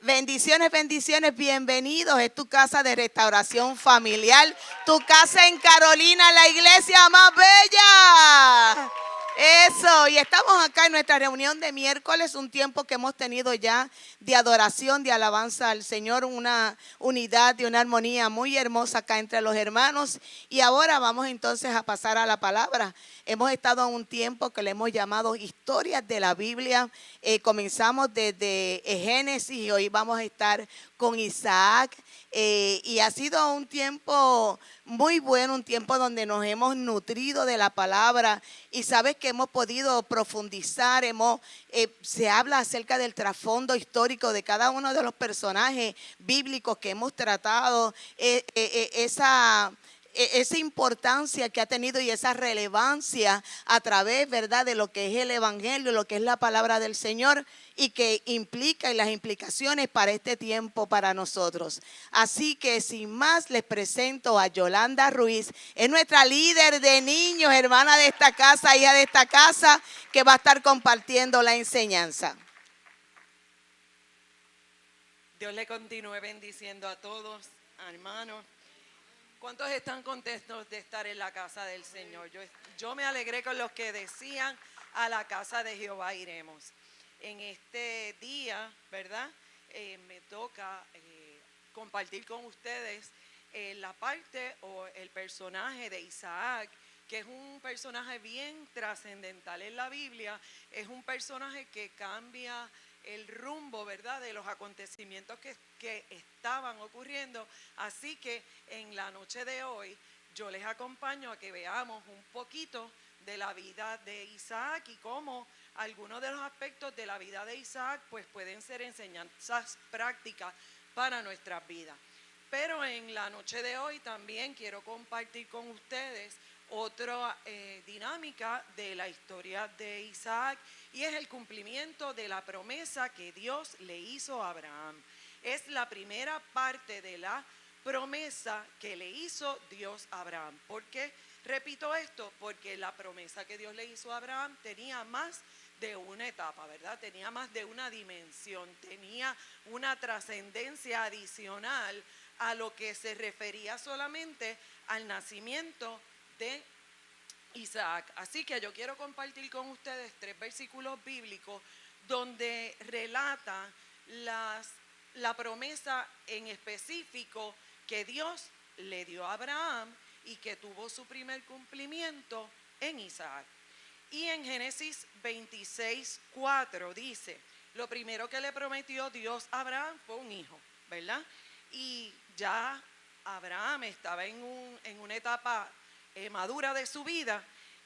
Bendiciones, bendiciones, bienvenidos. Es tu casa de restauración familiar, tu casa en Carolina, la iglesia más bella. Eso, y estamos acá en nuestra reunión de miércoles, un tiempo que hemos tenido ya de adoración, de alabanza al Señor, una unidad y una armonía muy hermosa acá entre los hermanos. Y ahora vamos entonces a pasar a la palabra. Hemos estado en un tiempo que le hemos llamado historias de la Biblia. Comenzamos desde Génesis y hoy vamos a estar con Isaac. Y ha sido un tiempo muy bueno, un tiempo donde nos hemos nutrido de la palabra y sabes que hemos podido profundizar, se habla acerca del trasfondo histórico de cada uno de los personajes bíblicos que hemos tratado, esa importancia que ha tenido y esa relevancia a través, ¿verdad?, de lo que es el evangelio, lo que es la palabra del Señor y que implica y las implicaciones para este tiempo para nosotros. Así que sin más les presento a Yolanda Ruiz, es nuestra líder de niños, hermana de esta casa, hija de esta casa, que va a estar compartiendo la enseñanza. Dios le continúe bendiciendo a todos, hermanos. ¿Cuántos están contentos de estar en la casa del Señor? Yo me alegré con los que decían: a la casa de Jehová iremos. En este día, ¿verdad? Me toca compartir con ustedes la parte o el personaje de Isaac, que es un personaje bien trascendental en la Biblia. Es un personaje que cambia el rumbo, ¿verdad?, de los acontecimientos que estaban ocurriendo. Así que en la noche de hoy yo les acompaño a que veamos un poquito de la vida de Isaac y cómo algunos de los aspectos de la vida de Isaac pues pueden ser enseñanzas prácticas para nuestras vidas. Pero en la noche de hoy también quiero compartir con ustedes otra dinámica de la historia de Isaac, y es el cumplimiento de la promesa que Dios le hizo a Abraham. Es la primera parte de la promesa que le hizo Dios a Abraham. ¿Por qué repito esto? Porque la promesa que Dios le hizo a Abraham tenía más de una etapa, ¿verdad? Tenía más de una dimensión, tenía una trascendencia adicional a lo que se refería solamente al nacimiento de Isaac. Así que yo quiero compartir con ustedes 3 versículos bíblicos donde relata la promesa en específico que Dios le dio a Abraham y que tuvo su primer cumplimiento en Isaac. Y en Génesis 26:4 dice: lo primero que le prometió Dios a Abraham fue un hijo, ¿verdad? Y ya Abraham estaba en una etapa madura de su vida.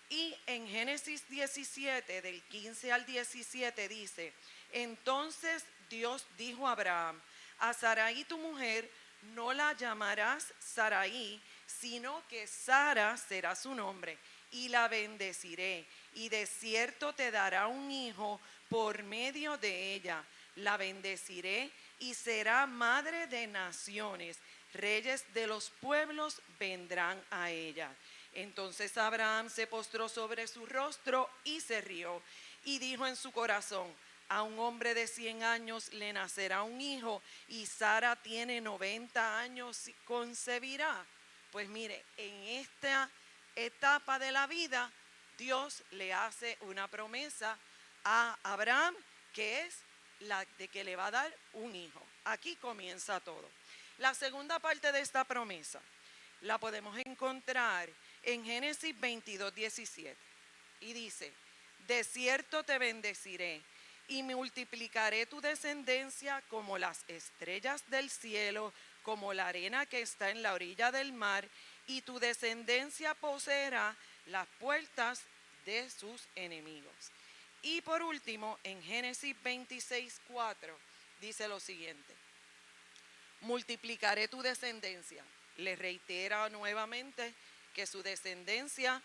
Y en Génesis 17, del 15 al 17 dice: entonces Dios dijo a Abraham: a Sarai tu mujer no la llamarás Sarai, sino que Sara será su nombre, y la bendeciré, y de cierto te dará un hijo por medio de ella. La bendeciré y será madre de naciones, reyes de los pueblos vendrán a ella. Entonces Abraham se postró sobre su rostro y se rió, y dijo en su corazón: a un hombre de 100 años le nacerá un hijo, y Sara tiene 90 años, concebirá. Pues mire, en esta etapa de la vida, Dios le hace una promesa a Abraham, que es la de que le va a dar un hijo. Aquí comienza todo. La segunda parte de esta promesa la podemos encontrar en Génesis 22:17, y dice: de cierto te bendeciré y multiplicaré tu descendencia como las estrellas del cielo, como la arena que está en la orilla del mar, y tu descendencia poseerá las puertas de sus enemigos. Y por último, en Génesis 26:4 dice lo siguiente: multiplicaré tu descendencia. Le reitera nuevamente que su descendencia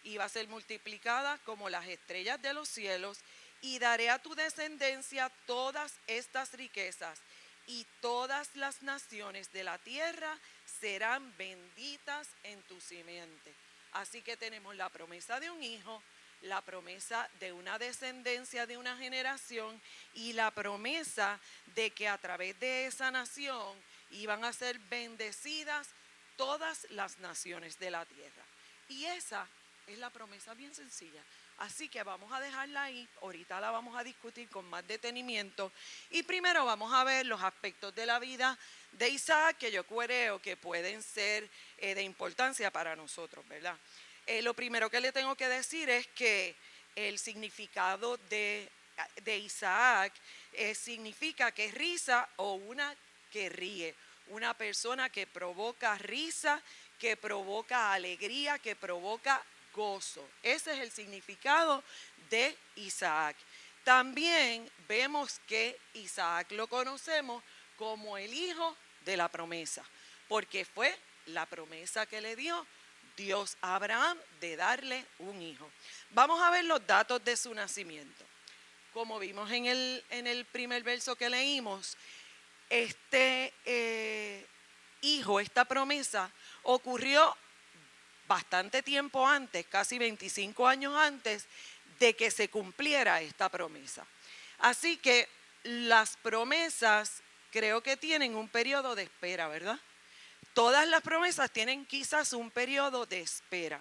iba a ser multiplicada como las estrellas de los cielos, y daré a tu descendencia todas estas riquezas, y todas las naciones de la tierra serán benditas en tu simiente. Así que tenemos la promesa de un hijo, la promesa de una descendencia de una generación y la promesa de que a través de esa nación iban a ser bendecidas todas las naciones de la tierra. Y esa es la promesa bien sencilla. Así que vamos a dejarla ahí, ahorita la vamos a discutir con más detenimiento y primero vamos a ver los aspectos de la vida de Isaac que yo creo que pueden ser de importancia para nosotros, ¿verdad? Lo primero que le tengo que decir es que el significado de Isaac significa que es risa o una que ríe, una persona que provoca risa, que provoca alegría, que provoca gozo. Ese es el significado de Isaac. También vemos que Isaac lo conocemos como el hijo de la promesa, porque fue la promesa que le dio Dios a Abraham de darle un hijo. Vamos a ver los datos de su nacimiento. Como vimos en el primer verso que leímos, este hijo, esta promesa, ocurrió bastante tiempo antes, casi 25 años antes de que se cumpliera esta promesa. Así que las promesas creo que tienen un periodo de espera, ¿verdad? Todas las promesas tienen quizás un periodo de espera.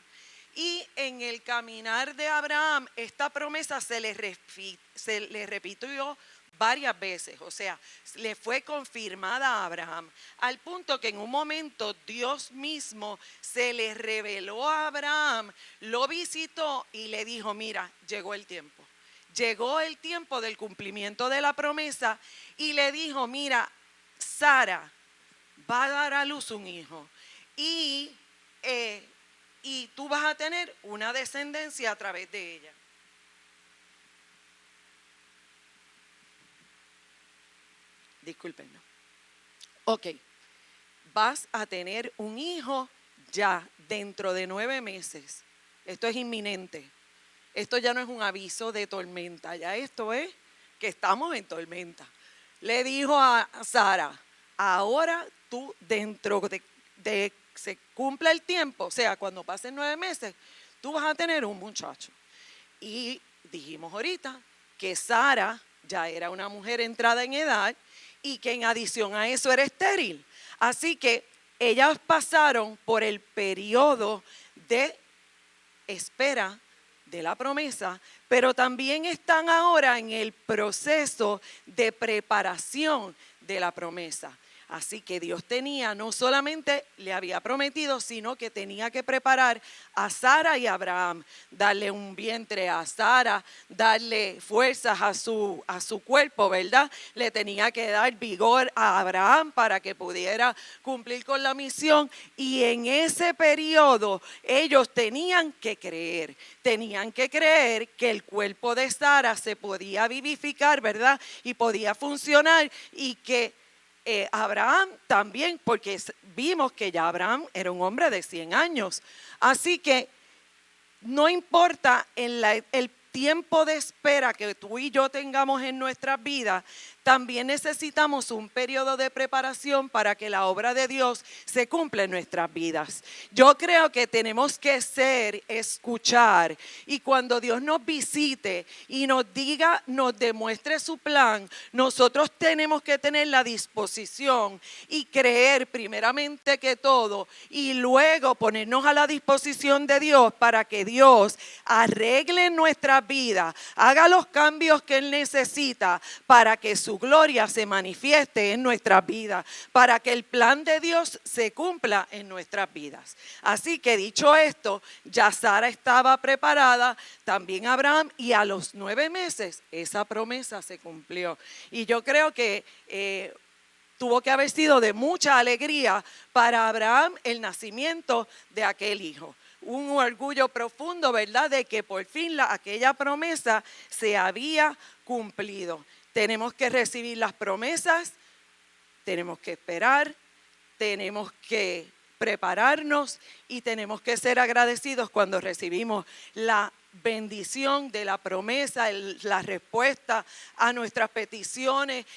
Y en el caminar de Abraham, esta promesa se le repitió varias veces, o sea, le fue confirmada a Abraham, al punto que en un momento Dios mismo se le reveló a Abraham, lo visitó y le dijo, mira, llegó el tiempo del cumplimiento de la promesa y le dijo, mira, Sara va a dar a luz un hijo y tú vas a tener una descendencia a través de ella. Discúlpenme. Ok, vas a tener un hijo ya dentro de 9 meses. Esto es inminente. Esto ya no es un aviso de tormenta, ya esto es que estamos en tormenta. Le dijo a Sara, ahora tú dentro de se cumpla el tiempo, o sea, cuando pasen 9 meses, tú vas a tener un muchacho. Y dijimos ahorita que Sara ya era una mujer entrada en edad y que en adición a eso era estéril. Así que ellas pasaron por el periodo de espera de la promesa, pero también están ahora en el proceso de preparación de la promesa. Así que Dios tenía, no solamente le había prometido, sino que tenía que preparar a Sara y a Abraham, darle un vientre a Sara, darle fuerzas a su cuerpo, ¿verdad? Le tenía que dar vigor a Abraham para que pudiera cumplir con la misión. Y en ese periodo ellos tenían que creer que el cuerpo de Sara se podía vivificar, ¿verdad? Y podía funcionar y que Abraham también, porque vimos que ya Abraham era un hombre de 100 años. Así que no importa el tiempo de espera que tú y yo tengamos en nuestras vidas, también necesitamos un periodo de preparación para que la obra de Dios se cumpla en nuestras vidas. Yo creo que tenemos que escuchar, y cuando Dios nos visite y nos diga, nos demuestre su plan, nosotros tenemos que tener la disposición y creer primeramente que todo y luego ponernos a la disposición de Dios para que Dios arregle nuestras vidas, haga los cambios que Él necesita para que su gloria se manifieste en nuestras vidas, para que el plan de Dios se cumpla en nuestras vidas. Así que dicho esto, ya Sara estaba preparada, también Abraham, y a los 9 meses esa promesa se cumplió. Y yo creo que tuvo que haber sido de mucha alegría para Abraham el nacimiento de aquel hijo. Un orgullo profundo, ¿verdad?, de que por fin aquella promesa se había cumplido. Tenemos que recibir las promesas, tenemos que esperar, tenemos que prepararnos y tenemos que ser agradecidos cuando recibimos la bendición de la promesa, la respuesta a nuestras peticiones,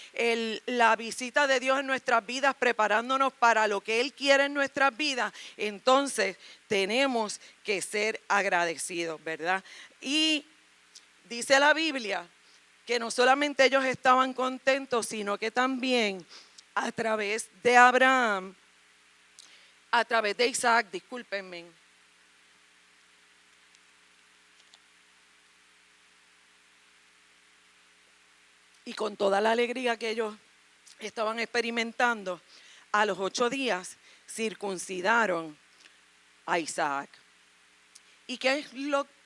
la visita de Dios en nuestras vidas, preparándonos para lo que Él quiere en nuestras vidas. Entonces tenemos que ser agradecidos, ¿verdad? Y dice la Biblia que no solamente ellos estaban contentos, sino que también a través de Abraham, a través de Isaac, discúlpenme, y con toda la alegría que ellos estaban experimentando, a los 8 días circuncidaron a Isaac. ¿Y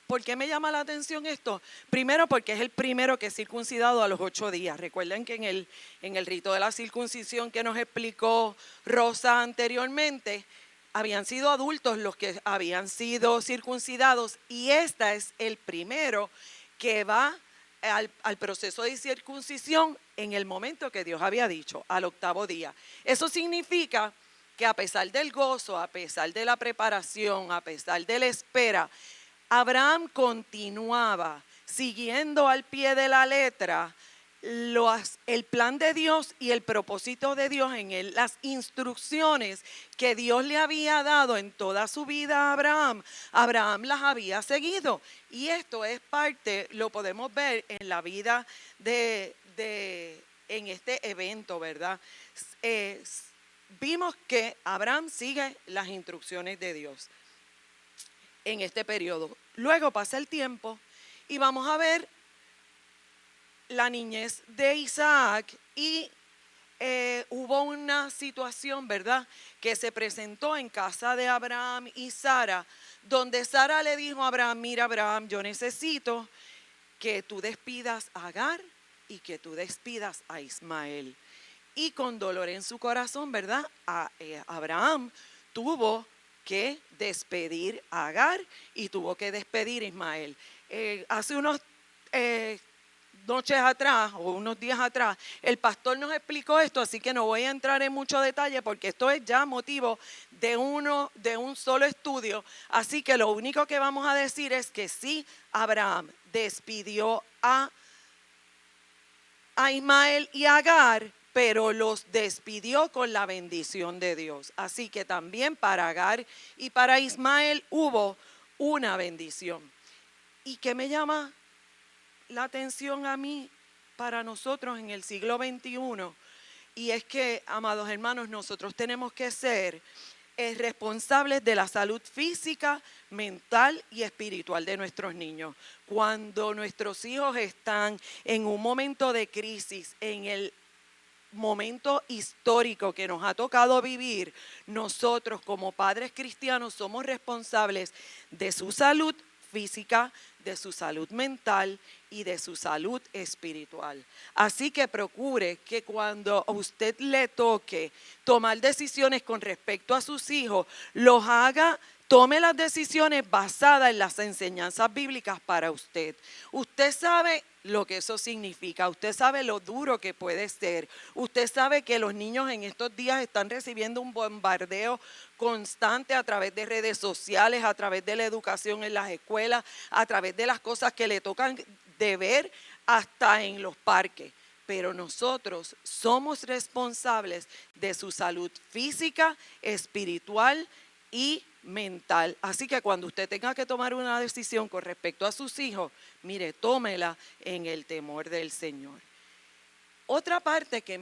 por qué me llama la atención esto? Primero, porque es el primero que es circuncidado a los 8 días. Recuerden que en el rito de la circuncisión que nos explicó Rosa anteriormente, habían sido adultos los que habían sido circuncidados, y este es el primero que va al proceso de circuncisión en el momento que Dios había dicho, al 8º día. Eso significa que a pesar del gozo, a pesar de la preparación, a pesar de la espera, Abraham continuaba siguiendo al pie de la letra el plan de Dios y el propósito de Dios en él, las instrucciones que Dios le había dado en toda su vida a Abraham. Abraham las había seguido, y esto es parte, lo podemos ver en la vida en este evento, ¿verdad? Vimos que Abraham sigue las instrucciones de Dios en este periodo. Luego pasa el tiempo y vamos a ver la niñez de Isaac, y hubo una situación, ¿verdad?, que se presentó en casa de Abraham y Sara, donde Sara le dijo a Abraham: mira, Abraham, yo necesito que tú despidas a Agar y que tú despidas a Ismael. Y con dolor en su corazón, ¿verdad?, Abraham tuvo que despedir a Agar y tuvo que despedir a Ismael. Hace unos noches atrás o unos días atrás, el pastor nos explicó esto, así que no voy a entrar en mucho detalle porque esto es ya motivo de un solo estudio. Así que lo único que vamos a decir es que sí, Abraham despidió a Ismael y a Agar, pero los despidió con la bendición de Dios. Así que también para Agar y para Ismael hubo una bendición. ¿Y qué me llama la atención a mí para nosotros en el siglo XXI? Y es que, amados hermanos, nosotros tenemos que ser responsables de la salud física, mental y espiritual de nuestros niños. Cuando nuestros hijos están en un momento de crisis, en el momento histórico que nos ha tocado vivir, nosotros como padres cristianos somos responsables de su salud física, de su salud mental y de su salud espiritual. Así que procure que cuando a usted le toque tomar decisiones con respecto a sus hijos, tome las decisiones basadas en las enseñanzas bíblicas para usted. Usted sabe lo que eso significa, usted sabe lo duro que puede ser, usted sabe que los niños en estos días están recibiendo un bombardeo constante a través de redes sociales, a través de la educación en las escuelas, a través de las cosas que le tocan de ver hasta en los parques. Pero nosotros somos responsables de su salud física, espiritual y mental. Así que cuando usted tenga que tomar una decisión con respecto a sus hijos, mire, tómela en el temor del Señor. Otra parte que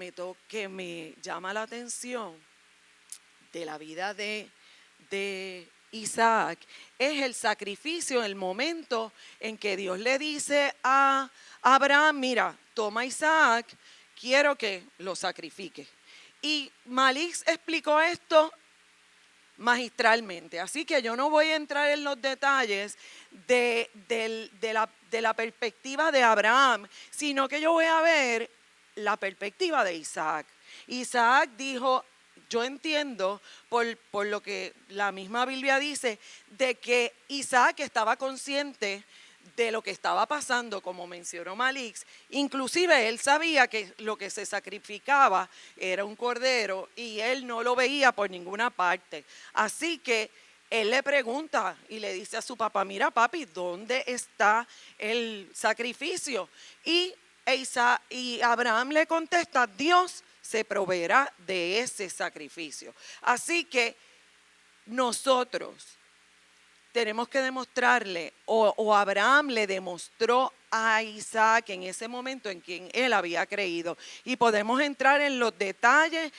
me llama la atención de la vida de Isaac es el sacrificio, el momento en que Dios le dice a Abraham: mira, toma a Isaac, quiero que lo sacrifique. Y Malix explicó esto magistralmente, así que yo no voy a entrar en los detalles de la perspectiva de Abraham, sino que yo voy a ver la perspectiva de Isaac. Isaac dijo: yo entiendo por lo que la misma Biblia dice, de que Isaac estaba consciente de lo que estaba pasando, como mencionó Malix. Inclusive él sabía que lo que se sacrificaba era un cordero y él no lo veía por ninguna parte. Así que él le pregunta y le dice a su papá, mira papi, ¿dónde está el sacrificio? Y Abraham le contesta, Dios se proveerá de ese sacrificio. Así que nosotros tenemos que demostrarle, o Abraham le demostró a Isaac en ese momento en quien él había creído. Y podemos entrar en los detalles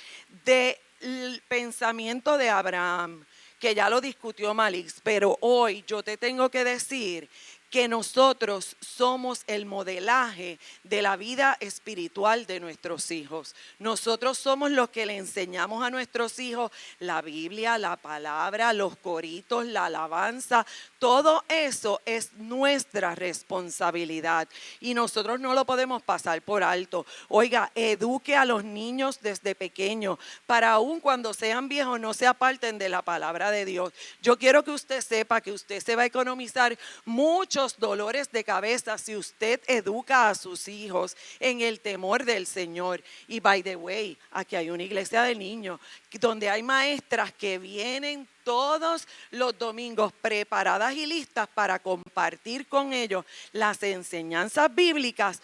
del pensamiento de Abraham, que ya lo discutió Malix, pero hoy yo te tengo que decir que nosotros somos el modelaje de la vida espiritual de nuestros hijos. Nosotros somos los que le enseñamos a nuestros hijos la Biblia, la palabra, los coritos, la alabanza. Todo eso es nuestra responsabilidad y nosotros no lo podemos pasar por alto. Oiga, eduque a los niños desde pequeños para aún cuando sean viejos no se aparten de la palabra de Dios. Yo quiero que usted sepa que usted se va a economizar muchos dolores de cabeza si usted educa a sus hijos en el temor del Señor. Y by the way, aquí hay una iglesia de niños donde hay maestras que vienen todos los domingos preparadas y listas para compartir con ellos las enseñanzas bíblicas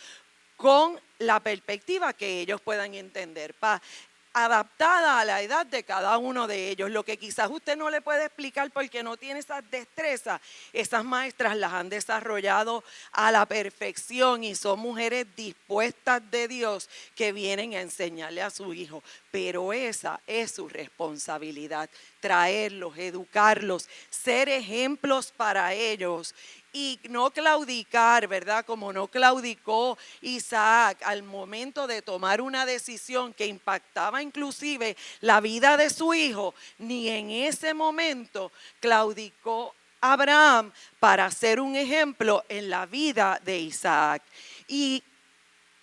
con la perspectiva que ellos puedan entender, adaptada a la edad de cada uno de ellos. Lo que quizás usted no le puede explicar porque no tiene esas destrezas, esas maestras las han desarrollado a la perfección y son mujeres dispuestas de Dios que vienen a enseñarle a su hijo. Pero esa es su responsabilidad, traerlos, educarlos, ser ejemplos para ellos. Y no claudicar, ¿verdad? Como no claudicó Isaac al momento de tomar una decisión que impactaba inclusive la vida de su hijo, ni en ese momento claudicó Abraham para ser un ejemplo en la vida de Isaac. Y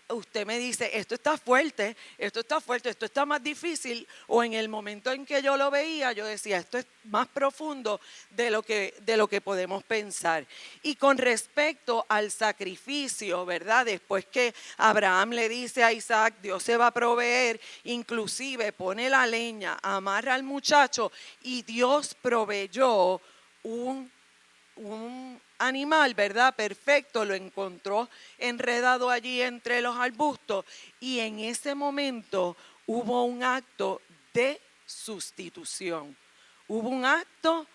usted me dice, esto está fuerte, esto está más difícil, o en el momento en que yo lo veía, yo decía, esto es más profundo de lo que podemos pensar. Y con respecto al sacrificio, ¿verdad? Después que Abraham le dice a Isaac, Dios se va a proveer, inclusive pone la leña, amarra al muchacho y Dios proveyó un animal, ¿verdad? Perfecto, lo encontró enredado allí entre los arbustos y en ese momento hubo un acto de sustitución. Hubo un acto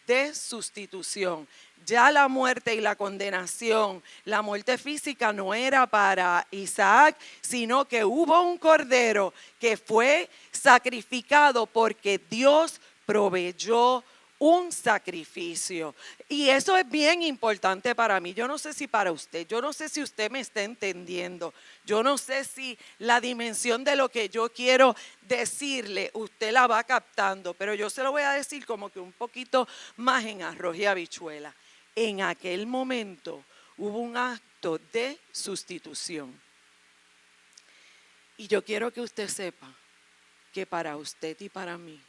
de sustitución. Ya la muerte y la condenación, la muerte física no era para Isaac, sino que hubo un cordero que fue sacrificado porque Dios proveyó un sacrificio. Y eso es bien importante para mí. Yo no sé si para usted, yo no sé si usted me está entendiendo. Yo no sé si la dimensión de lo que yo quiero decirle, usted la va captando. Pero yo se lo voy a decir como que un poquito más en arroz y habichuela. En aquel momento hubo un acto de sustitución. Y yo quiero que usted sepa que para usted y para mí,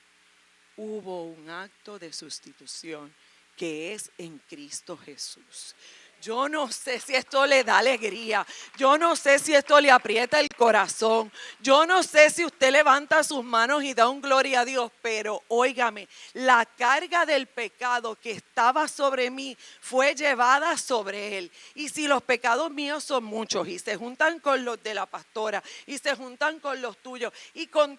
hubo un acto de sustitución que es en Cristo Jesús. Yo no sé si esto le da alegría, yo no sé si esto le aprieta el corazón, yo no sé si usted levanta sus manos y da un gloria a Dios, pero óigame, la carga del pecado que estaba sobre mí fue llevada sobre él. Y si los pecados míos son muchos y se juntan con los de la pastora y se juntan con los tuyos y con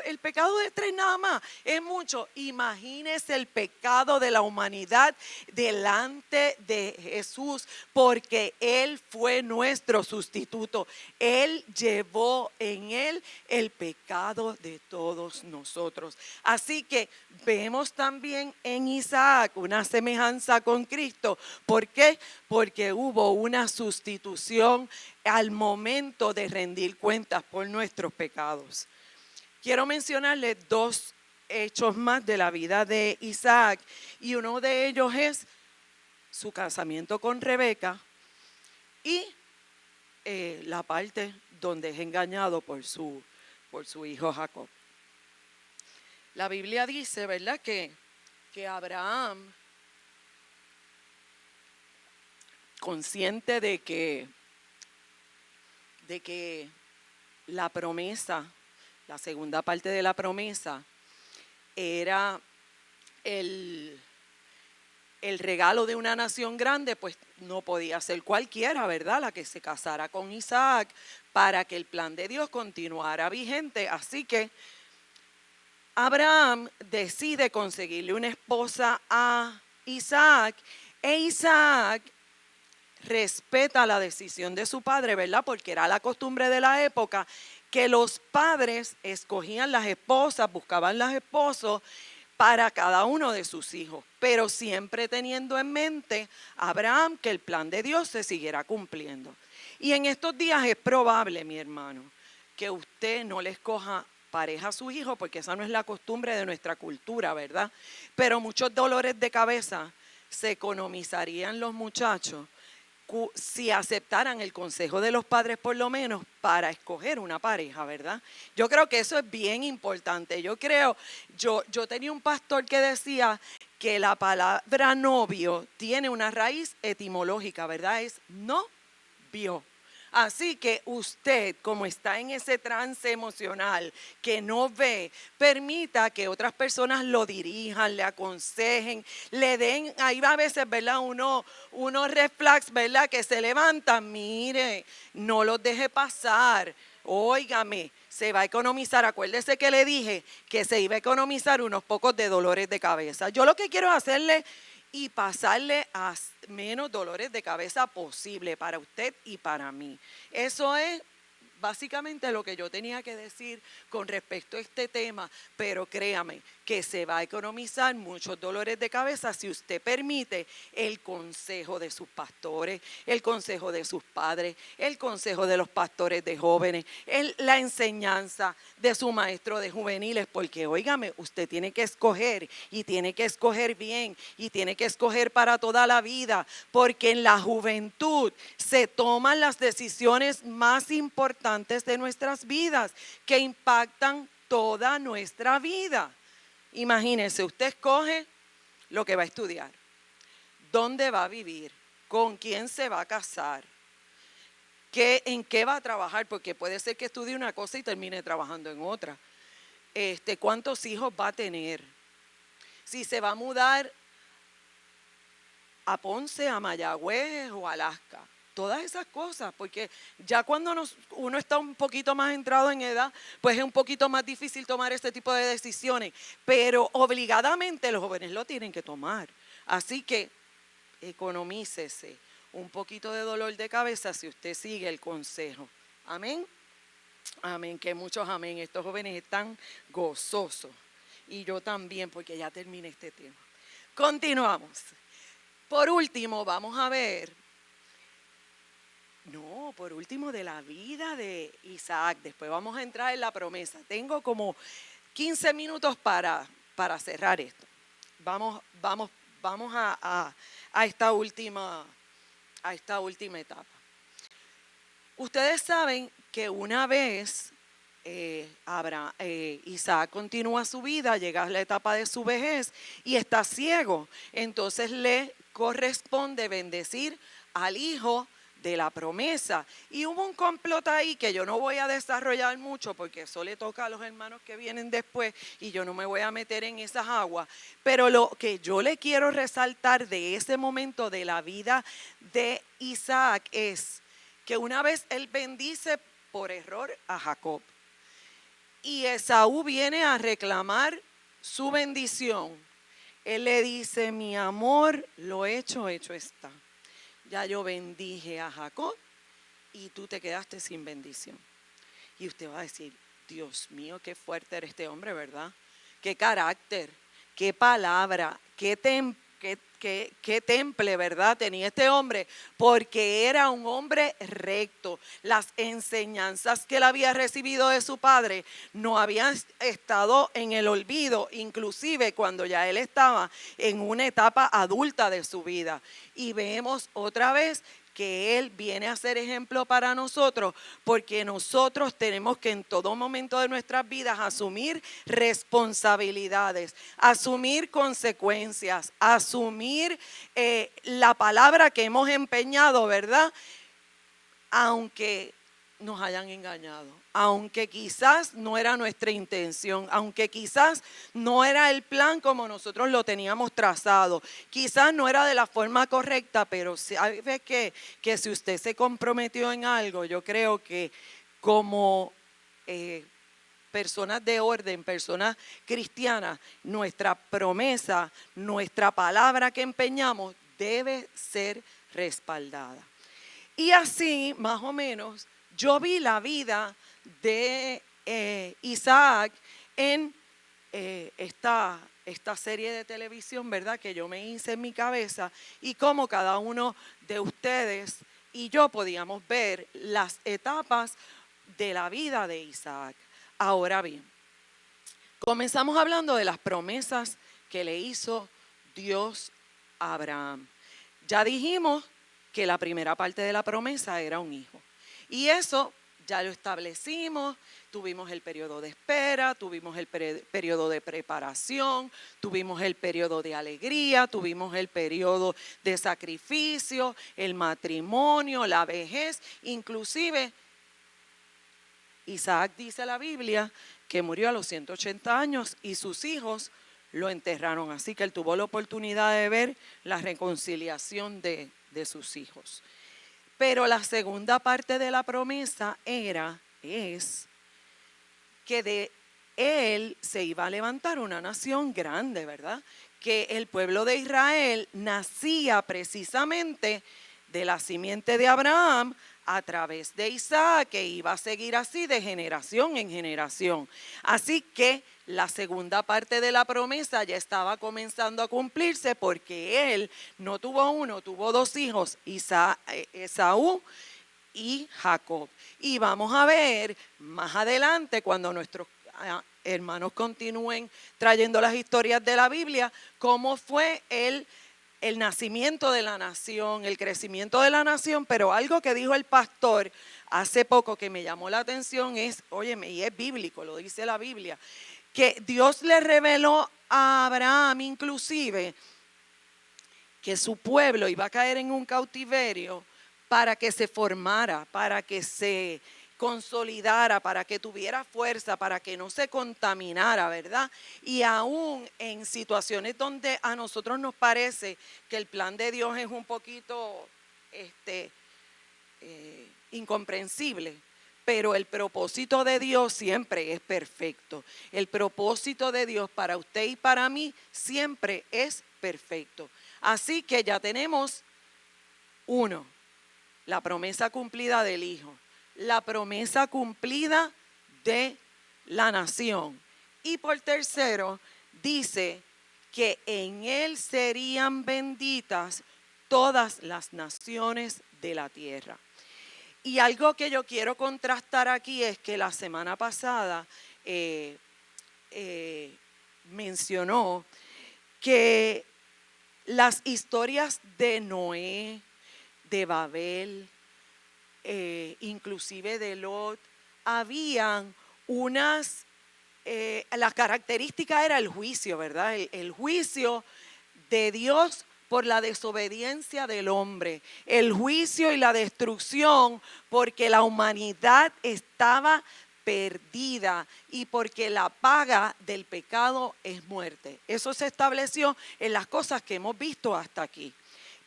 el pecado de 3 nada más es mucho. Imagínese el pecado de la humanidad delante de Jesús, porque Él fue nuestro sustituto. Él llevó en Él el pecado de todos nosotros. Así que vemos también en Isaac una semejanza con Cristo. ¿Por qué? Porque hubo una sustitución al momento de rendir cuentas por nuestros pecados. Quiero mencionarles 2 hechos más de la vida de Isaac y uno de ellos es su casamiento con Rebeca y la parte donde es engañado por su hijo Jacob. La Biblia dice, ¿verdad? Que Abraham consciente de que la promesa, la segunda parte de la promesa, era el regalo de una nación grande, pues no podía ser cualquiera, ¿verdad? La que se casara con Isaac para que el plan de Dios continuara vigente. Así que Abraham decide conseguirle una esposa a Isaac, e Isaac respeta la decisión de su padre, ¿verdad? Porque era la costumbre de la época que los padres escogían las esposas, buscaban los esposos para cada uno de sus hijos, pero siempre teniendo en mente Abraham que el plan de Dios se siguiera cumpliendo. Y en estos días es probable, mi hermano, que usted no le escoja pareja a sus hijos, porque esa no es la costumbre de nuestra cultura, ¿verdad? Pero muchos dolores de cabeza se economizarían los muchachos si aceptaran el consejo de los padres por lo menos para escoger una pareja, ¿verdad? Yo creo que eso es bien importante. Yo tenía un pastor que decía que la palabra novio tiene una raíz etimológica, ¿verdad? Es no vio. Así que usted, como está en ese trance emocional que no ve, permita que otras personas lo dirijan, le aconsejen, le den, ahí va a veces, ¿verdad? Unos red flags, ¿verdad? Que se levantan, mire, no los deje pasar, óigame, se va a economizar. Acuérdese que le dije que se iba a economizar unos pocos de dolores de cabeza. Yo lo que quiero hacerle y pasarle a menos dolores de cabeza posible para usted y para mí. Eso es básicamente lo que yo tenía que decir con respecto a este tema, pero créame que se va a economizar muchos dolores de cabeza si usted permite el consejo de sus pastores, el consejo de sus padres, el consejo de los pastores de jóvenes, la enseñanza de su maestro de juveniles, porque óigame, usted tiene que escoger y tiene que escoger bien y tiene que escoger para toda la vida, porque en la juventud se toman las decisiones más importantes de nuestras vidas que impactan toda nuestra vida. Imagínense, usted escoge lo que va a estudiar, dónde va a vivir, con quién se va a casar, en qué va a trabajar, porque puede ser que estudie una cosa y termine trabajando en otra. Cuántos hijos va a tener, si se va a mudar a Ponce, a Mayagüez o a Alaska. Todas esas cosas, porque ya cuando uno está un poquito más entrado en edad, pues es un poquito más difícil tomar este tipo de decisiones, pero obligadamente los jóvenes lo tienen que tomar. Así que economícese un poquito de dolor de cabeza si usted sigue el consejo. Amén. Amén, que muchos amén. Estos jóvenes están gozosos y yo también, porque ya terminé este tema. Continuamos. Por último, vamos a ver. Por último, de la vida de Isaac. Después vamos a entrar en la promesa. Tengo como 15 minutos para cerrar esto. Vamos a esta última etapa. Ustedes saben que una vez Isaac continúa su vida, llega a la etapa de su vejez y está ciego. Entonces le corresponde bendecir al hijo de la promesa. Y hubo un complot ahí que yo no voy a desarrollar mucho porque eso le toca a los hermanos que vienen después y yo no me voy a meter en esas aguas. Pero lo que yo le quiero resaltar de ese momento de la vida de Isaac es que una vez él bendice por error a Jacob y Esaú viene a reclamar su bendición. Él le dice: mi amor, lo hecho está. Ya yo bendije a Jacob y tú te quedaste sin bendición. Y usted va a decir: Dios mío, qué fuerte era este hombre, ¿verdad? Qué carácter, qué palabra, qué temple, ¿verdad? Tenía este hombre, porque era un hombre recto. Las enseñanzas que él había recibido de su padre no habían estado en el olvido, inclusive cuando ya él estaba en una etapa adulta de su vida. Y vemos otra vez que Él viene a ser ejemplo para nosotros, porque nosotros tenemos que en todo momento de nuestras vidas asumir responsabilidades, asumir consecuencias, asumir la palabra que hemos empeñado, ¿verdad? Aunque nos hayan engañado, aunque quizás no era nuestra intención, aunque quizás no era el plan como nosotros lo teníamos trazado, quizás no era de la forma correcta, pero sabe que si usted se comprometió en algo, yo creo que como personas de orden, personas cristianas, nuestra promesa, nuestra palabra que empeñamos debe ser respaldada. Y así, más o menos, yo vi la vida de Isaac en esta serie de televisión, ¿verdad?, que yo me hice en mi cabeza, y cómo cada uno de ustedes y yo podíamos ver las etapas de la vida de Isaac. Ahora bien, comenzamos hablando de las promesas que le hizo Dios a Abraham. Ya dijimos que la primera parte de la promesa era un hijo. Y eso ya lo establecimos, tuvimos el periodo de espera, tuvimos el periodo de preparación, tuvimos el periodo de alegría, tuvimos el periodo de sacrificio, el matrimonio, la vejez, inclusive Isaac dice la Biblia que murió a los 180 años y sus hijos lo enterraron. Así que él tuvo la oportunidad de ver la reconciliación de sus hijos. Pero la segunda parte de la promesa es que de él se iba a levantar una nación grande, ¿verdad? Que el pueblo de Israel nacía precisamente de la simiente de Abraham a través de Isaac, que iba a seguir así de generación en generación. Así que la segunda parte de la promesa ya estaba comenzando a cumplirse, porque él no tuvo uno, tuvo dos hijos, Esaú y Jacob. Y vamos a ver más adelante, cuando nuestros hermanos continúen trayendo las historias de la Biblia, cómo fue el nacimiento de la nación, el crecimiento de la nación. Pero algo que dijo el pastor hace poco que me llamó la atención es, óyeme, y es bíblico, lo dice la Biblia, que Dios le reveló a Abraham inclusive que su pueblo iba a caer en un cautiverio para que se formara, para que se consolidara, para que tuviera fuerza, para que no se contaminara, ¿verdad? Y aún en situaciones donde a nosotros nos parece que el plan de Dios es un poquito incomprensible, pero el propósito de Dios siempre es perfecto. El propósito de Dios para usted y para mí siempre es perfecto. Así que ya tenemos uno, la promesa cumplida del Hijo, la promesa cumplida de la nación. Y por tercero, dice que en él serían benditas todas las naciones de la tierra. Y algo que yo quiero contrastar aquí es que la semana pasada mencionó que las historias de Noé, de Babel, inclusive de Lot, habían unas, la característica era el juicio, ¿verdad? El juicio de Dios por la desobediencia del hombre, el juicio y la destrucción porque la humanidad estaba perdida y porque la paga del pecado es muerte. Eso se estableció en las cosas que hemos visto hasta aquí.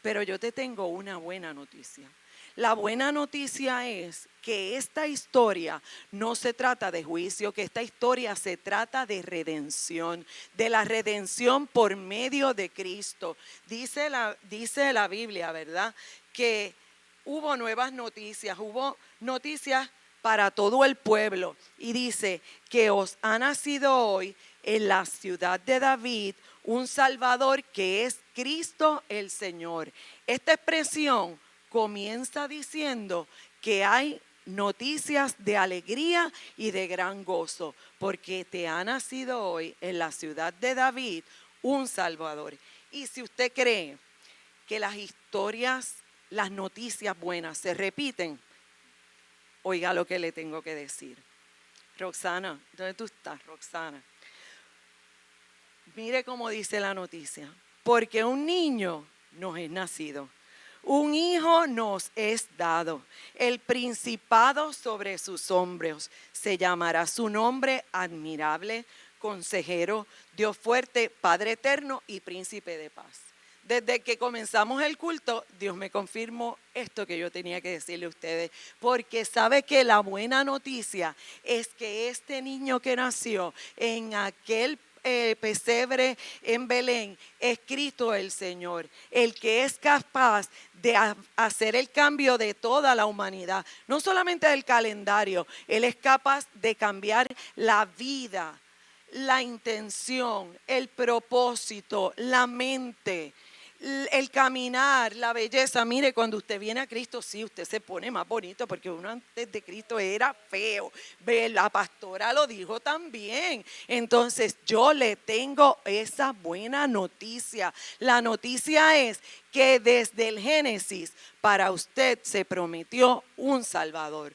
Pero yo te tengo una buena noticia. La buena noticia es que esta historia no se trata de juicio, que esta historia se trata de redención, de la redención por medio de Cristo. Dice la Biblia, ¿verdad?, que hubo nuevas noticias, hubo noticias para todo el pueblo. Y dice que os ha nacido hoy en la ciudad de David un Salvador, que es Cristo el Señor. Esta expresión comienza diciendo que hay noticias de alegría y de gran gozo, porque te ha nacido hoy en la ciudad de David un Salvador. Y si usted cree que las historias las noticias buenas se repiten, oiga lo que le tengo que decir. Roxana, ¿dónde tú estás, Roxana? Mire cómo dice la noticia. Porque un niño nos es nacido, un hijo nos es dado. El principado sobre sus hombros. Se llamará su nombre admirable, consejero, Dios fuerte, Padre eterno y príncipe de paz. Desde que comenzamos el culto, Dios me confirmó esto que yo tenía que decirle a ustedes, porque sabe que la buena noticia es que este niño que nació en aquel pesebre en Belén es Cristo el Señor, el que es capaz de hacer el cambio de toda la humanidad, no solamente del calendario. Él es capaz de cambiar la vida, la intención, el propósito, la mente, el caminar, la belleza. Mire, cuando usted viene a Cristo, sí, usted se pone más bonito, porque uno antes de Cristo era feo. La pastora lo dijo también. Entonces yo le tengo esa buena noticia. La noticia es que desde el Génesis para usted se prometió un Salvador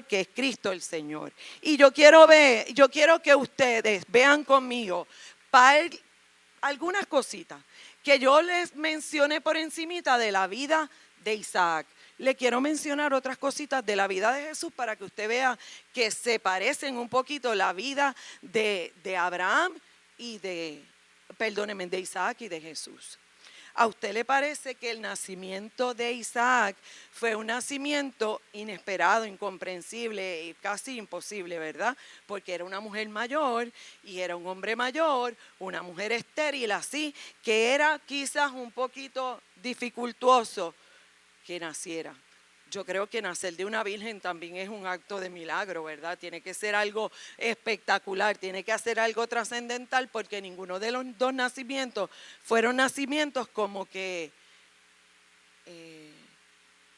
que es Cristo el Señor. Y yo quiero que ustedes vean conmigo algunas cositas que yo les mencioné por encimita de la vida de Isaac. Le quiero mencionar otras cositas de la vida de Jesús para que usted vea que se parecen un poquito la vida de Abraham y de Isaac y de Jesús. ¿A usted le parece que el nacimiento de Isaac fue un nacimiento inesperado, incomprensible y casi imposible, verdad? Porque era una mujer mayor y era un hombre mayor, una mujer estéril, así que era quizás un poquito dificultoso que naciera. Yo creo que nacer de una virgen también es un acto de milagro, ¿verdad? Tiene que ser algo espectacular, tiene que hacer algo trascendental, porque ninguno de los dos nacimientos fueron nacimientos como que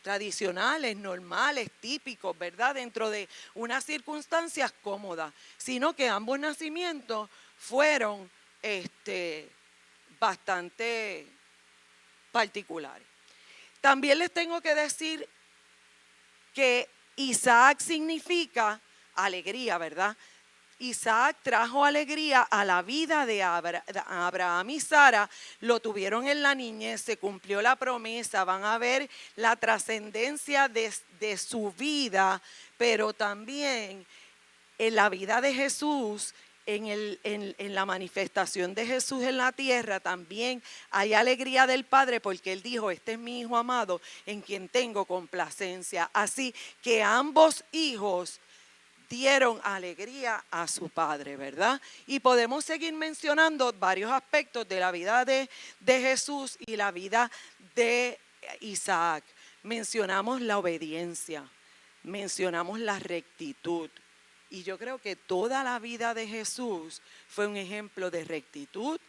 tradicionales, normales, típicos, ¿verdad? Dentro de unas circunstancias cómodas, sino que ambos nacimientos fueron bastante particulares. También les tengo que decir que Isaac significa alegría, ¿verdad? Isaac trajo alegría a la vida de Abraham y Sara, lo tuvieron en la niñez, se cumplió la promesa, van a ver la trascendencia de su vida, pero también en la vida de Jesús. En la manifestación de Jesús en la tierra también hay alegría del Padre, porque Él dijo: este es mi Hijo amado en quien tengo complacencia. Así que ambos hijos dieron alegría a su padre, ¿verdad? Y podemos seguir mencionando varios aspectos de la vida de Jesús y la vida de Isaac. Mencionamos la obediencia, mencionamos la rectitud. Y yo creo que toda la vida de Jesús fue un ejemplo de rectitud,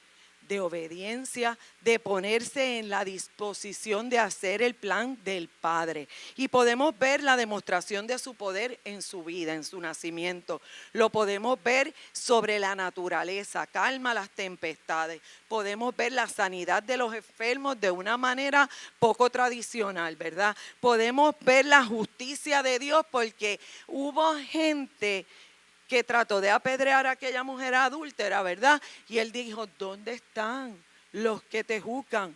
de obediencia, de ponerse en la disposición de hacer el plan del Padre. Y podemos ver la demostración de su poder en su vida, en su nacimiento. Lo podemos ver sobre la naturaleza, calma las tempestades. Podemos ver la sanidad de los enfermos de una manera poco tradicional, ¿verdad? Podemos ver la justicia de Dios, porque hubo gente que trató de apedrear a aquella mujer adúltera, ¿verdad? Y Él dijo: ¿dónde están los que te juzgan?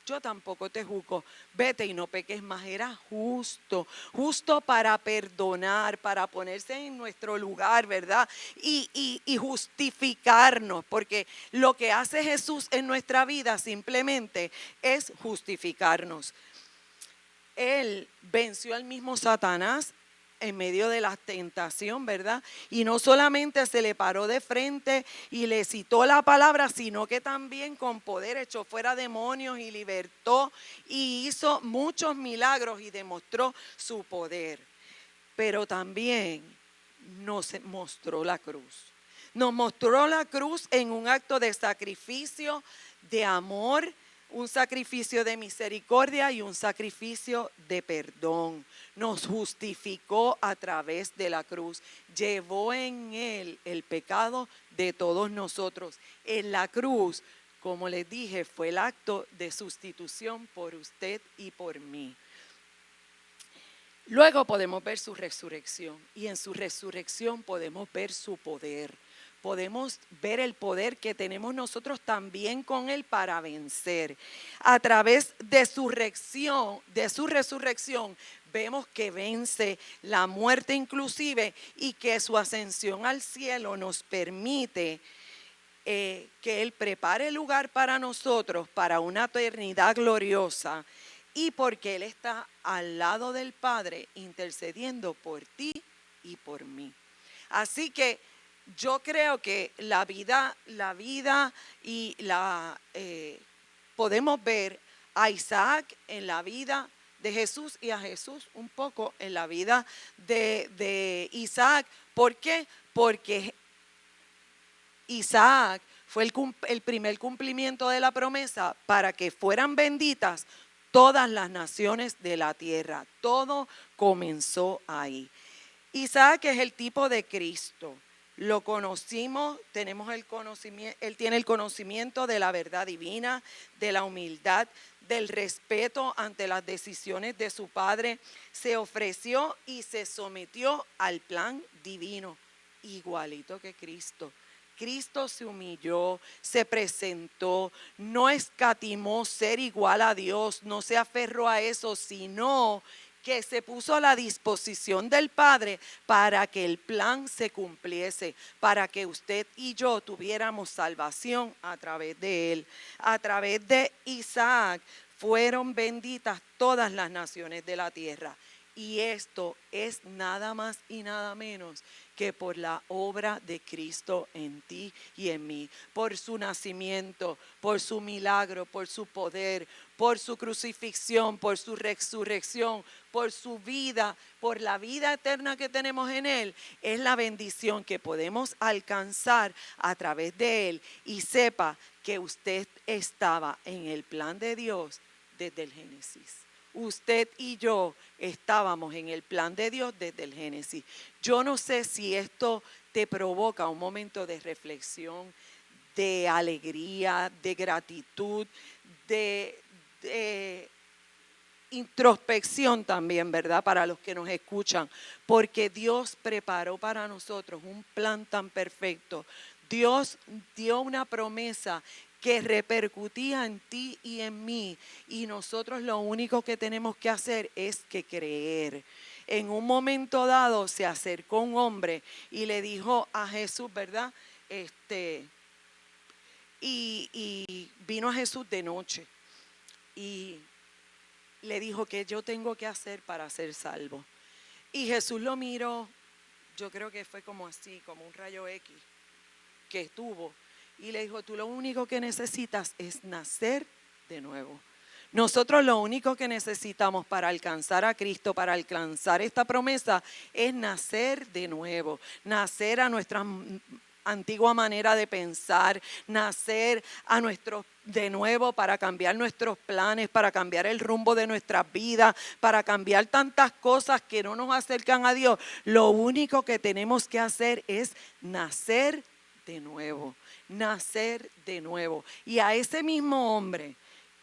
Yo tampoco te juzgo, vete y no peques más. Era justo para perdonar, para ponerse en nuestro lugar, ¿verdad? Y justificarnos, porque lo que hace Jesús en nuestra vida simplemente es justificarnos. Él venció al mismo Satanás en medio de la tentación, ¿verdad? Y no solamente se le paró de frente y le citó la palabra, sino que también con poder echó fuera demonios y libertó y hizo muchos milagros y demostró su poder. Pero también nos mostró la cruz. Nos mostró la cruz en un acto de sacrificio, de amor, un sacrificio de misericordia y un sacrificio de perdón. Nos justificó a través de la cruz. Llevó en Él el pecado de todos nosotros. En la cruz como les dije, fue el acto de sustitución por usted y por mí. Luego podemos ver su resurrección y en su resurrección podemos ver su poder. Podemos ver el poder que tenemos nosotros también con Él para vencer. A través de su resurrección, vemos que vence la muerte inclusive y que su ascensión al cielo nos permite que Él prepare el lugar para nosotros, para una eternidad gloriosa, y porque Él está al lado del Padre intercediendo por ti y por mí. Así que yo creo que la vida y podemos ver a Isaac en la vida de Jesús y a Jesús un poco en la vida de Isaac. ¿Por qué? Porque Isaac fue el primer cumplimiento de la promesa para que fueran benditas todas las naciones de la tierra. Todo comenzó ahí. Isaac es el tipo de Cristo. Lo conocimos, tenemos el conocimiento, él tiene el conocimiento de la verdad divina, de la humildad, del respeto ante las decisiones de su padre. Se ofreció y se sometió al plan divino, igualito que Cristo. Cristo se humilló, se presentó, no escatimó ser igual a Dios, no se aferró a eso, sino que se puso a la disposición del Padre para que el plan se cumpliese, para que usted y yo tuviéramos salvación a través de él. A través de Isaac fueron benditas todas las naciones de la tierra. Y esto es nada más y nada menos que por la obra de Cristo en ti y en mí, por su nacimiento, por su milagro, por su poder, por su crucifixión, por su resurrección, por su vida, por la vida eterna que tenemos en Él. Es la bendición que podemos alcanzar a través de Él. Y sepa que usted estaba en el plan de Dios desde el Génesis. Usted y yo estábamos en el plan de Dios desde el Génesis. Yo no sé si esto te provoca un momento de reflexión, de alegría, de gratitud, de introspección también, ¿verdad? Para los que nos escuchan, porque Dios preparó para nosotros un plan tan perfecto. Dios dio una promesa que repercutía en ti y en mí, y nosotros lo único que tenemos que hacer es que creer. En un momento dado se acercó un hombre y le dijo a Jesús, ¿verdad? Y vino a Jesús de noche y le dijo: ¿qué yo tengo que hacer para ser salvo? Y Jesús lo miró, yo creo que fue como así, como un rayo X que tuvo, y le dijo: tú lo único que necesitas es nacer de nuevo. Nosotros lo único que necesitamos para alcanzar a Cristo, para alcanzar esta promesa, es nacer de nuevo, nacer a nuestra antigua manera de pensar, nacer de nuevo para cambiar nuestros planes, para cambiar el rumbo de nuestras vidas, para cambiar tantas cosas que no nos acercan a Dios. Lo único que tenemos que hacer es nacer de nuevo, nacer de nuevo. Y a ese mismo hombre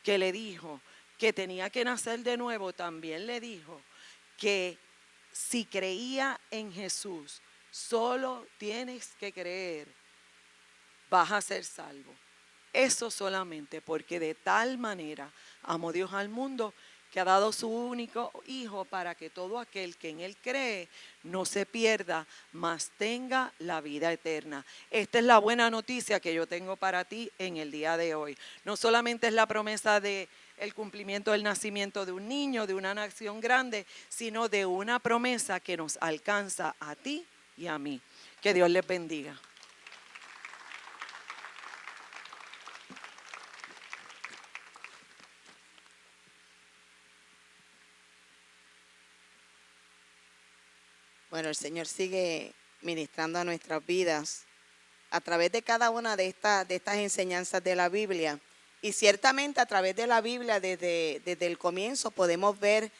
que le dijo que tenía que nacer de nuevo, también le dijo que si creía en Jesús, solo tienes que creer, vas a ser salvo. Eso solamente, porque de tal manera amó Dios al mundo que ha dado su único hijo para que todo aquel que en él cree no se pierda, mas tenga la vida eterna. Esta es la buena noticia que yo tengo para ti en el día de hoy. No solamente es la promesa de el cumplimiento del nacimiento de un niño, de una nación grande, sino de una promesa que nos alcanza a ti y a mí. Que Dios les bendiga. Bueno, el Señor sigue ministrando a nuestras vidas a través de cada una de estas enseñanzas de la Biblia. Y ciertamente a través de la Biblia, desde el comienzo, podemos ver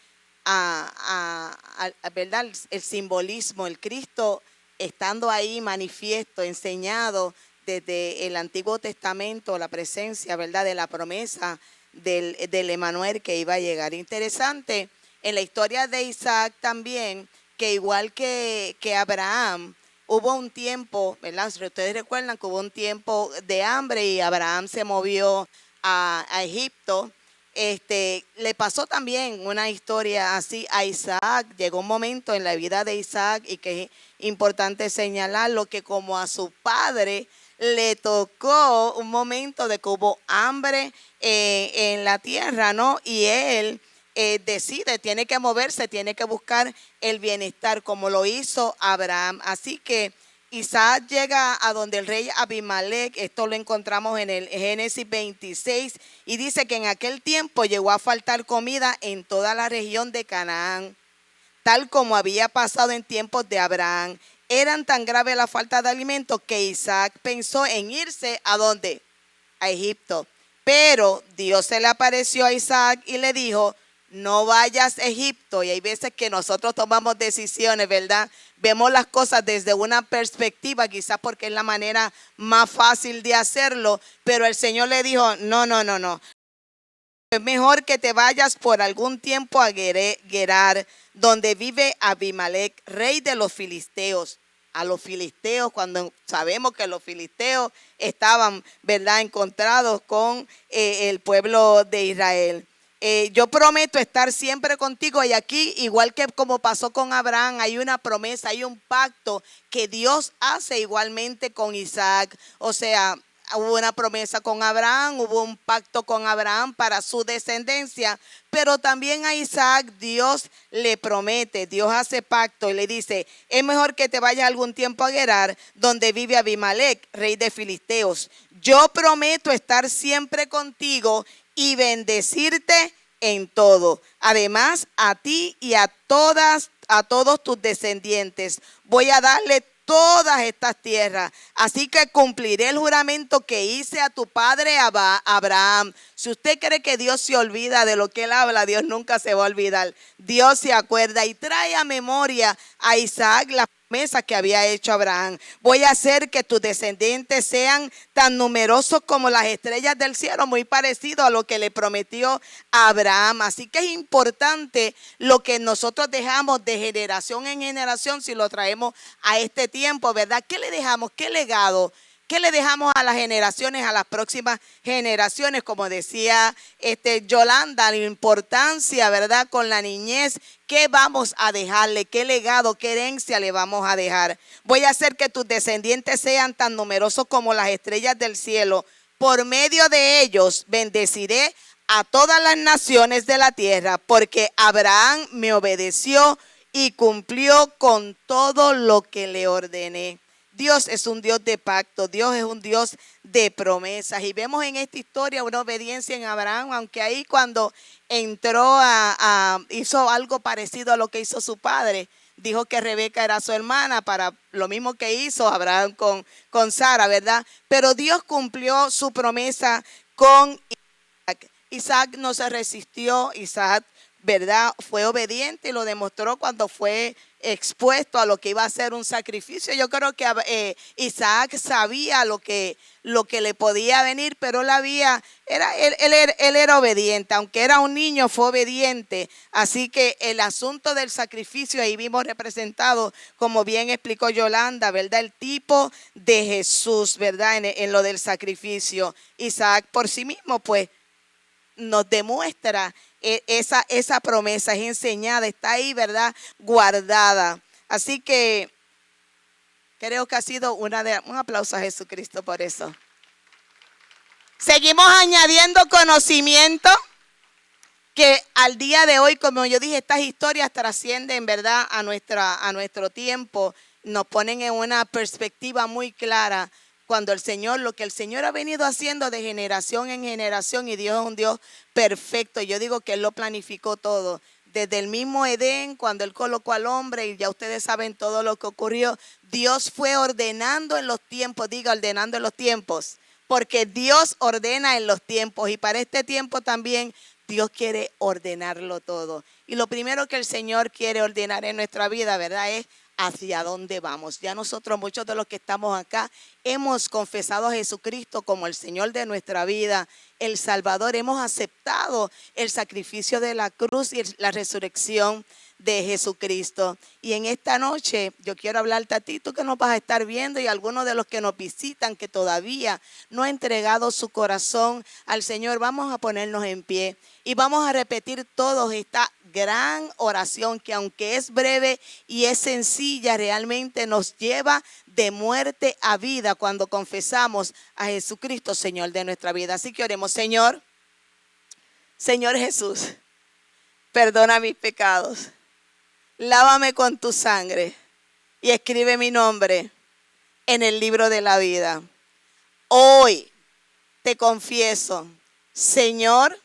¿verdad? El simbolismo, el Cristo estando ahí manifiesto, enseñado desde el Antiguo Testamento, la presencia, ¿verdad?, de la promesa del Emanuel que iba a llegar. Interesante en la historia de Isaac también, que igual que Abraham, hubo un tiempo, ¿verdad? Si ustedes recuerdan que hubo un tiempo de hambre y Abraham se movió a Egipto. Le pasó también una historia así a Isaac. Llegó un momento en la vida de Isaac, y que es importante señalarlo, que como a su padre le tocó un momento de que hubo hambre en la tierra, ¿no? Y él decide, tiene que moverse, tiene que buscar el bienestar, como lo hizo Abraham. Así que Isaac llega a donde el rey Abimelech. Esto lo encontramos en el Génesis 26, y dice que en aquel tiempo llegó a faltar comida en toda la región de Canaán, tal como había pasado en tiempos de Abraham. Eran tan grave la falta de alimentos que Isaac pensó en irse ¿a dónde? A Egipto. Pero Dios se le apareció a Isaac y le dijo: no vayas a Egipto. Y hay veces que nosotros tomamos decisiones, ¿verdad? Vemos las cosas desde una perspectiva, quizás porque es la manera más fácil de hacerlo, pero el Señor le dijo: no. Es mejor que te vayas por algún tiempo a Gerar, donde vive Abimelech, rey de los filisteos. A los filisteos, cuando sabemos que los filisteos estaban, ¿verdad?, encontrados con el pueblo de Israel. Yo prometo estar siempre contigo. Y aquí, igual que como pasó con Abraham, hay una promesa, hay un pacto que Dios hace igualmente con Isaac. O sea, hubo una promesa con Abraham, hubo un pacto con Abraham para su descendencia, pero también a Isaac Dios le promete, Dios hace pacto y le dice: es mejor que te vayas algún tiempo a Gerar, donde vive Abimelech, rey de filisteos. Yo prometo estar siempre contigo y bendecirte en todo. Además, a ti y a todos tus descendientes voy a darle todas estas tierras. Así que cumpliré el juramento que hice a tu padre Abraham. Si usted cree que Dios se olvida de lo que él habla, Dios nunca se va a olvidar. Dios se acuerda y trae a memoria a Isaac la promesa que había hecho Abraham. Voy a hacer que tus descendientes sean tan numerosos como las estrellas del cielo, muy parecido a lo que le prometió a Abraham. Así que es importante lo que nosotros dejamos de generación en generación, si lo traemos a este tiempo, ¿verdad? ¿Qué le dejamos? ¿Qué legado? ¿Qué le dejamos a las generaciones, a las próximas generaciones? Como decía Yolanda, la importancia, ¿verdad?, con la niñez. ¿Qué vamos a dejarle? ¿Qué legado, qué herencia le vamos a dejar? Voy a hacer que tus descendientes sean tan numerosos como las estrellas del cielo. Por medio de ellos bendeciré a todas las naciones de la tierra, porque Abraham me obedeció y cumplió con todo lo que le ordené. Dios es un Dios de pacto, Dios es un Dios de promesas. Y vemos en esta historia una obediencia en Abraham, aunque ahí cuando entró hizo algo parecido a lo que hizo su padre. Dijo que Rebeca era su hermana, para lo mismo que hizo Abraham con Sara, ¿verdad? Pero Dios cumplió su promesa con Isaac. Isaac no se resistió, Isaac, ¿verdad?, fue obediente y lo demostró cuando fue expuesto a lo que iba a ser un sacrificio. Yo creo que Isaac sabía lo que le podía venir, pero él era obediente. Aunque era un niño, fue obediente. Así que el asunto del sacrificio, ahí vimos representado, como bien explicó Yolanda, ¿verdad?, el tipo de Jesús, ¿verdad?, en lo del sacrificio. Isaac por sí mismo, pues, nos demuestra esa promesa, es enseñada, está ahí, ¿verdad?, guardada. Así que creo que ha sido un aplauso a Jesucristo por eso. Seguimos añadiendo conocimiento, que al día de hoy, como yo dije, estas historias trascienden, ¿verdad?, a nuestro tiempo, nos ponen en una perspectiva muy clara. Cuando lo que el Señor ha venido haciendo de generación en generación, y Dios es un Dios perfecto. Yo digo que Él lo planificó todo. Desde el mismo Edén, cuando Él colocó al hombre, y ya ustedes saben todo lo que ocurrió, Dios fue ordenando en los tiempos, ordenando en los tiempos, porque Dios ordena en los tiempos, y para este tiempo también Dios quiere ordenarlo todo. Y lo primero que el Señor quiere ordenar en nuestra vida, ¿verdad?, es hacia dónde vamos. Ya nosotros, muchos de los que estamos acá, hemos confesado a Jesucristo como el Señor de nuestra vida, el Salvador. Hemos aceptado el sacrificio de la cruz y la resurrección de Jesucristo. Y en esta noche yo quiero hablarte a ti, tú que nos vas a estar viendo, y algunos de los que nos visitan que todavía no han entregado su corazón al Señor. Vamos a ponernos en pie y vamos a repetir todos esta gran oración que, aunque es breve y es sencilla, realmente nos lleva de muerte a vida cuando confesamos a Jesucristo, Señor de nuestra vida. Así que oremos. Señor Jesús, perdona mis pecados, lávame con tu sangre y escribe mi nombre en el libro de la vida. Hoy te confieso, Señor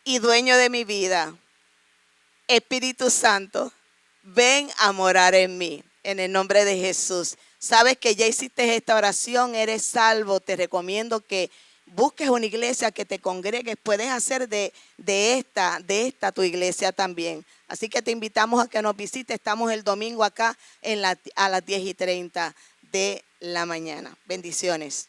y dueño de mi vida. Espíritu Santo, ven a morar en mí, en el nombre de Jesús. Sabes que ya hiciste esta oración, eres salvo. Te recomiendo que busques una iglesia, que te congregues. Puedes hacer de esta tu iglesia también. Así que te invitamos a que nos visites. Estamos el domingo acá a las 10:30 de la mañana. Bendiciones.